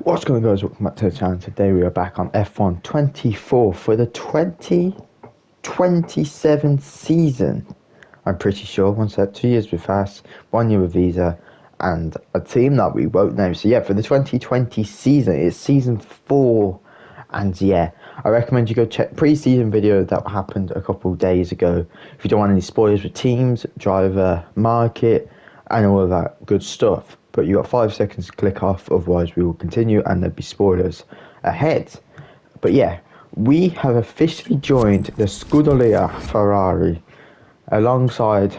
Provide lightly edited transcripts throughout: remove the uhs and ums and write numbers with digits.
What's going on, guys? Welcome back to the channel. Today we are back on F1 24 for the 2027 season. I'm pretty sure. One set, 2 years with Fast, 1 year with Visa, and a team that we won't name. So yeah, for the 2020 season, it's season 4. And yeah, I recommend you go check pre-season video that happened a couple days ago. If you don't want any spoilers with teams, driver, market, and all of that good stuff. But you got 5 seconds to click off, otherwise we will continue and there'll be spoilers ahead. But yeah, we have officially joined the Scuderia Ferrari alongside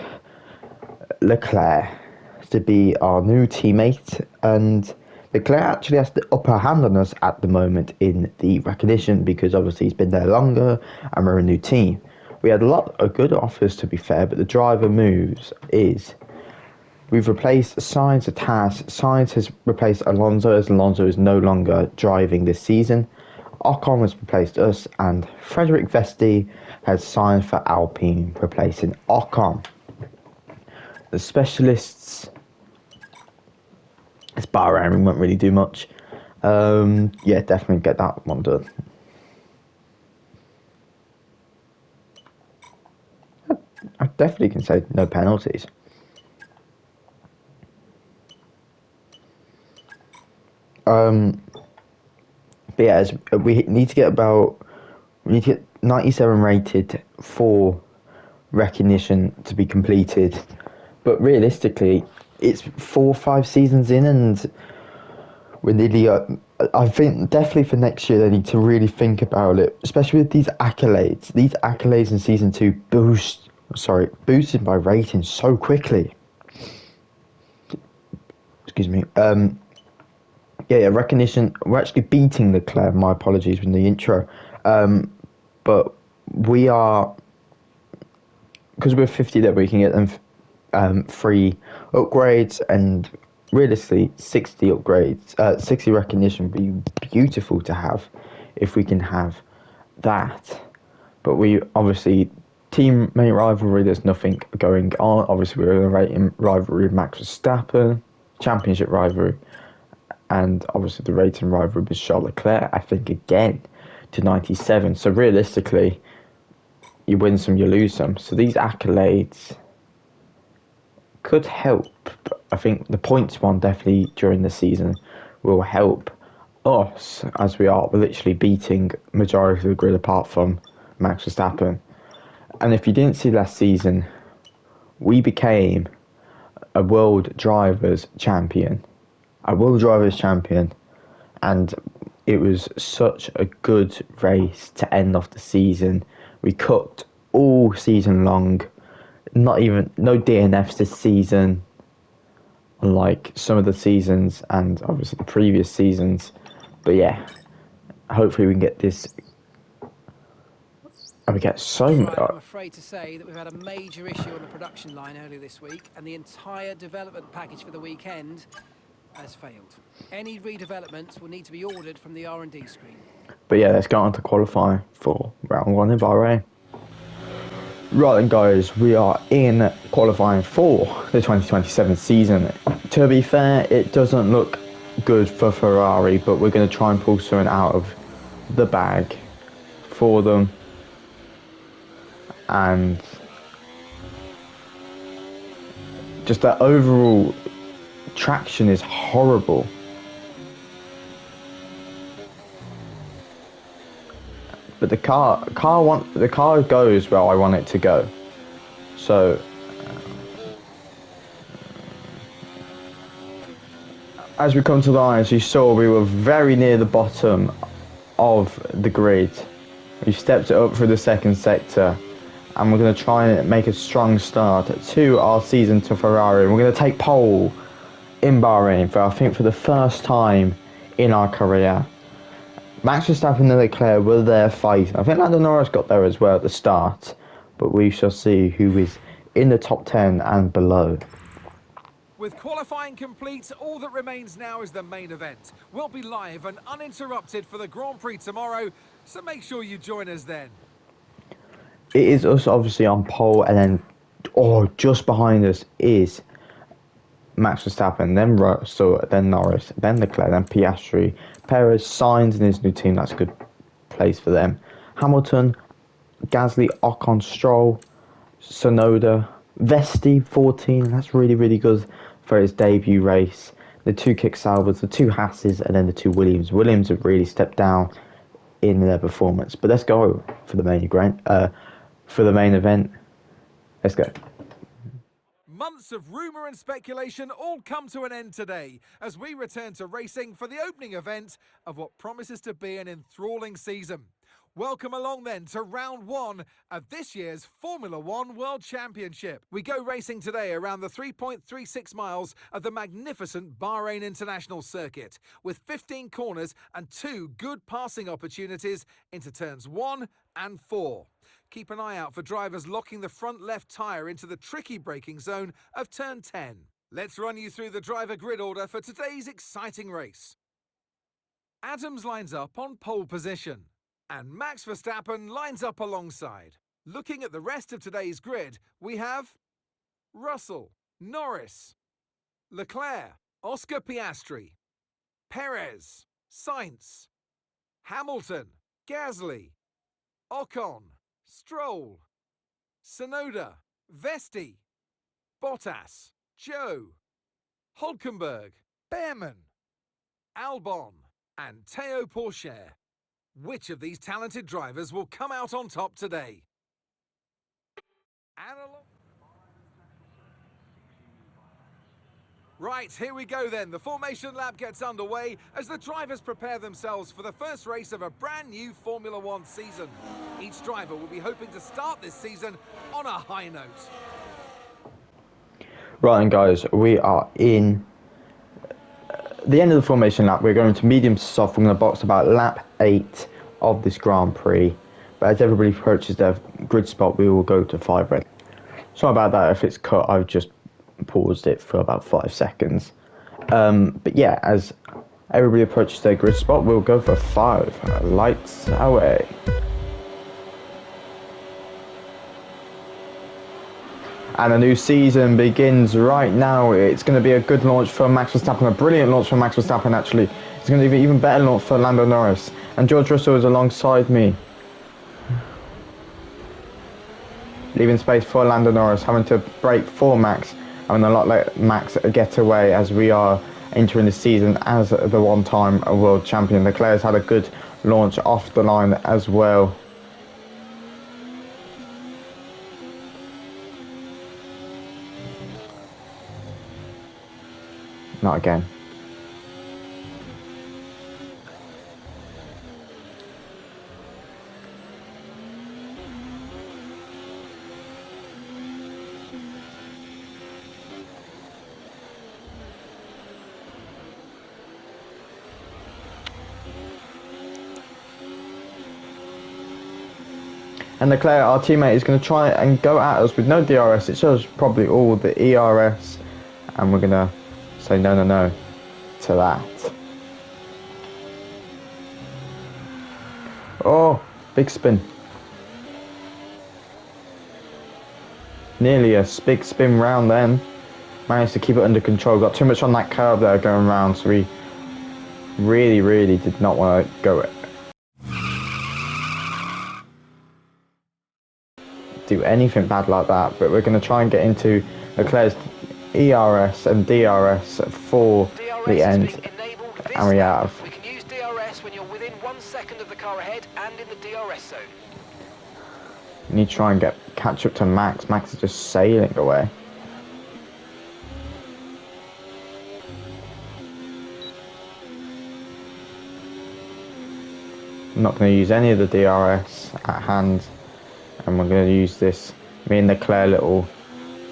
Leclerc to be our new teammate, and Leclerc actually has the upper hand on us at the moment in the recognition because obviously he's been there longer and we're a new team. We had a lot of good offers, to be fair, but the driver moves is we've replaced Sainz with Taz. Sainz has replaced Alonso as Alonso is no longer driving this season. Ocon has replaced us, and Frederick Vesti has signed for Alpine, replacing Ocon. The specialists, it's Bahrain, we won't really do much. Yeah, definitely get that one done. I definitely can say no penalties. But yeah, we need to get 97 rated for recognition to be completed. But realistically, it's 4 or 5 seasons in, and we're nearly. I think definitely for next year they need to really think about it, especially with these accolades. These accolades in season 2 boosted by ratings so quickly. Excuse me. Yeah, recognition. We're actually beating Leclerc. My apologies from the intro. But we are, because we're 50 that we can get them free upgrades, and realistically 60 upgrades, 60 recognition would be beautiful to have if we can have that. But we obviously teammate rivalry, there's nothing going on. Obviously we're in a rating rivalry with Max Verstappen, championship rivalry, and obviously the rating rivalry with Charles Leclerc, I think, again to 97. So realistically, you win some, you lose some. So these accolades could help. I think the points one definitely during the season will help us, as we are literally beating majority of the grid apart from Max Verstappen. And if you didn't see last season, we became a world drivers champion. And it was such a good race to end off the season. We cooked all season long. No DNFs this season, unlike some of the seasons and obviously the previous seasons. But yeah, hopefully we can get this. And we get so much. I'm afraid to say that we've had a major issue on the production line earlier this week, and the entire development package for the weekend has failed. Any redevelopments will need to be ordered from the R&D screen. But yeah, let's go on to qualify for round 1 in Bahrain. Right then, guys, we are in qualifying for the 2027 season. To be fair, it doesn't look good for Ferrari, but we're going to try and pull something out of the bag for them. And just that overall traction is horrible. But the car goes where I want it to go. So as we come to the line, as you saw, we were very near the bottom of the grid. We stepped it up through the second sector, and we're going to try and make a strong start to our season to Ferrari. We're going to take pole in Bahrain for the first time in our career. Max Verstappen and Leclerc were there fighting. I think Lando Norris got there as well at the start, but we shall see who is in the top 10 and below. With qualifying complete, all that remains now is the main event. We'll be live and uninterrupted for the Grand Prix tomorrow, so make sure you join us then. It is us obviously on pole, and then just behind us is Max Verstappen, then Russell, then Norris, then Leclerc, then Piastri, Perez, Sainz in his new team. That's a good place for them. Hamilton, Gasly, Ocon, Stroll, Sonoda, Vesti 14. That's really, really good for his debut race. The 2 kick Saubers, the 2 Hasses, and then the 2 Williams. Williams have really stepped down in their performance. But let's go for the main event. Let's go. Months of rumour and speculation all come to an end today as we return to racing for the opening event of what promises to be an enthralling season. Welcome along then to round 1 of this year's Formula One World Championship. We go racing today around the 3.36 miles of the magnificent Bahrain International Circuit with 15 corners and 2 good passing opportunities into turns 1 and 4. Keep an eye out for drivers locking the front left tyre into the tricky braking zone of turn 10. Let's run you through the driver grid order for today's exciting race. Adams lines up on pole position, and Max Verstappen lines up alongside. Looking at the rest of today's grid, we have Russell, Norris, Leclerc, Oscar Piastri, Perez, Sainz, Hamilton, Gasly, Ocon, Stroll, Sonoda, Vesti, Bottas, Joe, Hulkenberg, Behrman, Albon, and Théo Pourchaire. Which of these talented drivers will come out on top today? Right, here we go then. The formation lap gets underway as the drivers prepare themselves for the first race of a brand new Formula One season. Each driver will be hoping to start this season on a high note. Right, and guys, we are in the end of the formation lap. We're going to medium to soft. We're going to box about lap 8 of this Grand Prix. But as everybody approaches their grid spot, we will go to 5 red. Sorry about that. If it's cut, I've just paused it for about 5 seconds. But yeah, as everybody approaches their grid spot, we'll go for 5. Lights away. And a new season begins right now. It's going to be a good launch for Max Verstappen, a brilliant launch for Max Verstappen actually. It's going to be an even better launch for Lando Norris. And George Russell is alongside me. Leaving space for Lando Norris, having to brake for Max, having a lot let Max get away as we are entering the season as the one-time world champion. Leclerc's had a good launch off the line as well. Not again. And Leclerc, our teammate, is going to try and go at us with no DRS. It shows probably all the ERS. And we're going to say no to that. Oh, big spin. Nearly a big spin round then. Managed to keep it under control. Got too much on that curve there going round. So we really did not want to go do anything bad like that, but we're going to try and get into Leclerc's ERS and DRS for the end, and we have. We can use DRS when you're within 1 second of the car ahead and in the DRS zone. We need to try and catch up to Max. Max is just sailing away. I'm not going to use any of the DRS at hand. And we're going to use this, me and Leclerc, little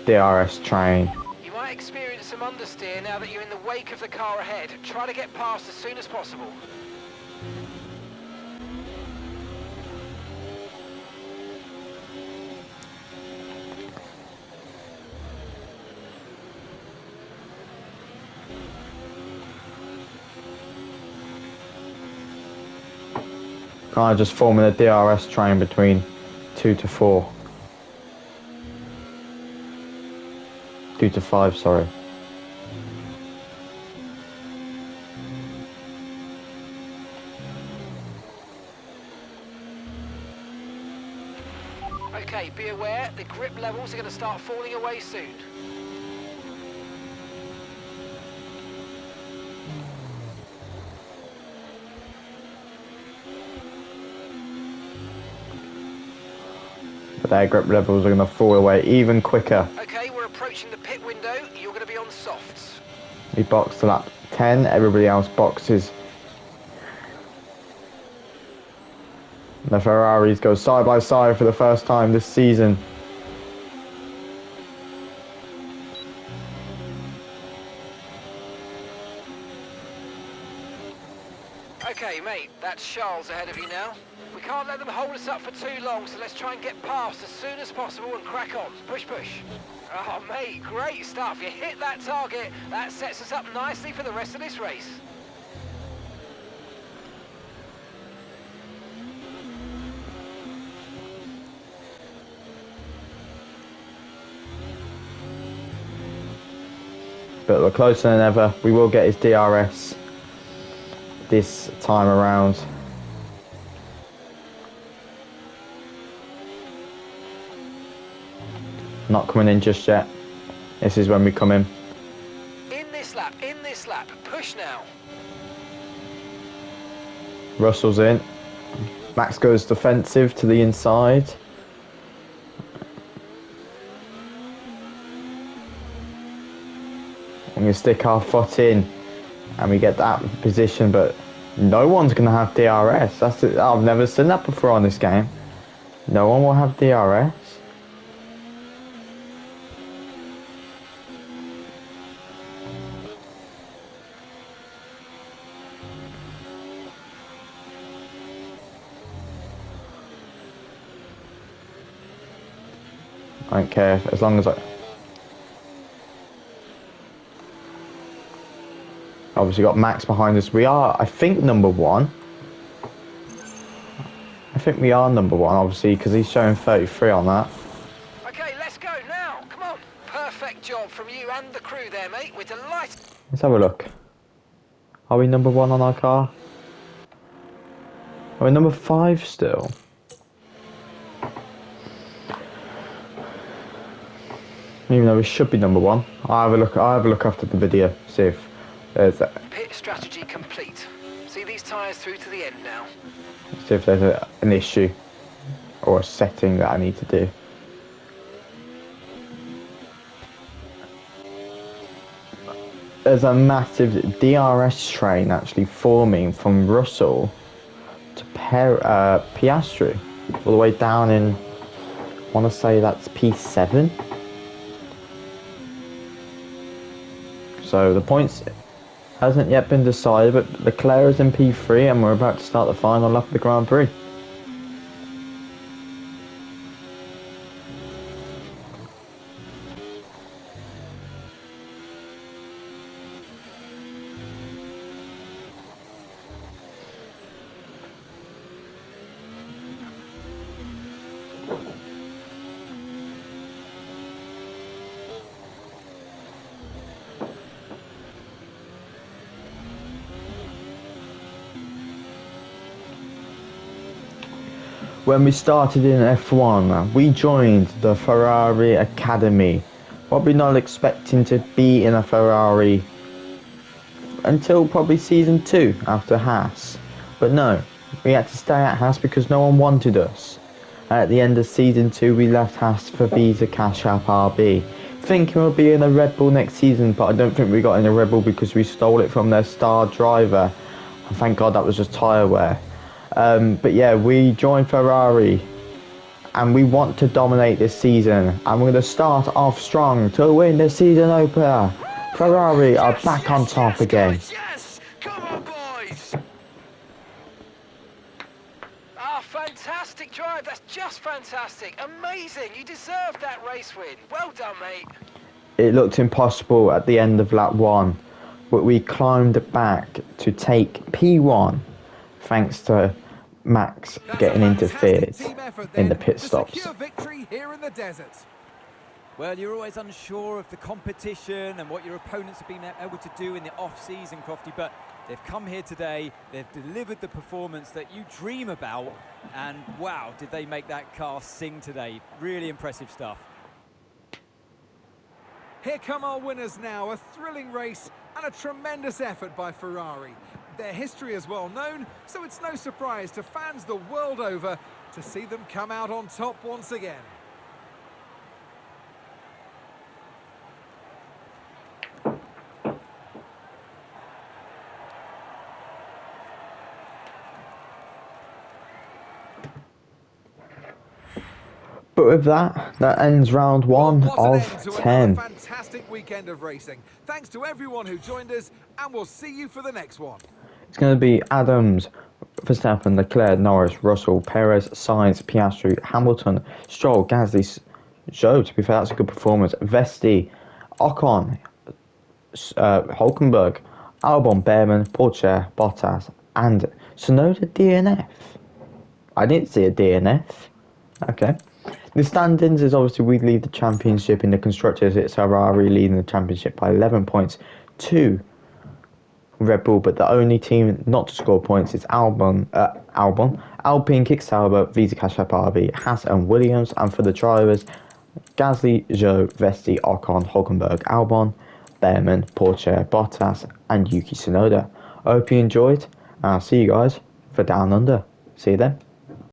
DRS train. You might experience some understeer now that you're in the wake of the car ahead. Try to get past as soon as possible. Kind of just forming a DRS train between 2 to 4. 2 to 5, sorry. Okay, be aware, the grip levels are going to start falling away soon. But their grip levels are going to fall away even quicker. Okay, we're approaching the pit window. You're going to be on softs. We boxed to lap 10, everybody else boxes. The Ferraris go side by side for the first time this season. Okay, mate, that's Charles ahead of you now. We can't let them hold us up for too long, so let's try and get past as soon as possible and crack on. Push, push. Oh, mate, great stuff. You hit that target. That sets us up nicely for the rest of this race. But we're closer than ever. We will get his DRS this time around. Not coming in just yet. This is when we come in. In this lap. Push now. Russell's in. Max goes defensive to the inside. I'm going to stick our foot in and we get that position, but no one's going to have DRS. That's it. I've never seen that before on this game. No one will have DRS. I don't care as long as I... Obviously got Max behind us. We are, I think, number one. I think we are number one, obviously, because he's showing 33 on that. Okay, let's go now. Come on. Perfect job from you and the crew there, mate. We're delighted. Let's have a look. Are we number one on our car? Are we number 5 still? Even though we should be number one. I'll have a look after the video. See if there's that. Pit strategy complete. See these tyres through to the end now. See if there's an issue or a setting that I need to do. There's a massive DRS train actually forming from Russell to Piastri, all the way down in, I want to say that's P7. So the points hasn't yet been decided, but Leclerc is in P3 and we're about to start the final lap of the Grand Prix. When we started in F1, we joined the Ferrari Academy. Probably not expecting to be in a Ferrari until probably season 2 after Haas. But no, we had to stay at Haas because no one wanted us. At the end of season 2, we left Haas for Visa Cash App RB. Thinking we'll be in a Red Bull next season, but I don't think we got in a Red Bull because we stole it from their star driver. And thank God that was just tyre wear. But yeah, we joined Ferrari and we want to dominate this season, and we're going to start off strong to win the season opener. Ferrari are back on top again. Guys, yes! Come on, boys! Ah, fantastic drive. That's just fantastic. Amazing. You deserved that race win. Well done, mate. It looked impossible at the end of lap 1, but we climbed back to take P1 thanks to Max getting interfered in the pit stops. Victory here in the desert. Well, you're always unsure of the competition and what your opponents have been able to do in the off-season, Crofty, but They've come here today, they've delivered the performance that you dream about, and wow, did they make that car sing today. Really impressive stuff. Here come our winners now, a thrilling race and a tremendous effort by Ferrari. Their history is well known, so it's no surprise to fans the world over to see them come out on top once again. But with that ends round one Well, what an of end to 10. another fantastic weekend of racing. Thanks to everyone who joined us, and we'll see you for the next one. It's going to be Adams, Verstappen, Leclerc, Norris, Russell, Perez, Sainz, Piastri, Hamilton, Stroll, Gasly, Zhou. To be fair, that's a good performance. Vesti, Ocon, Hulkenberg, Albon, Behrman, Porsche, Bottas, and Tsunoda DNF. I didn't see a DNF. Okay. The standings is obviously we lead the championship in the constructors. It's Ferrari leading the championship by 11 points to Red Bull, but the only team not to score points is Alpine, Kicksauber, Visa Cash App RB, Haas and Williams. And for the drivers, Gasly, Zhou, Vesti, Ocon, Hulkenberg, Albon, Behrman, Porsche, Bottas, and Yuki Tsunoda. I hope you enjoyed, and I'll see you guys for Down Under. See you then.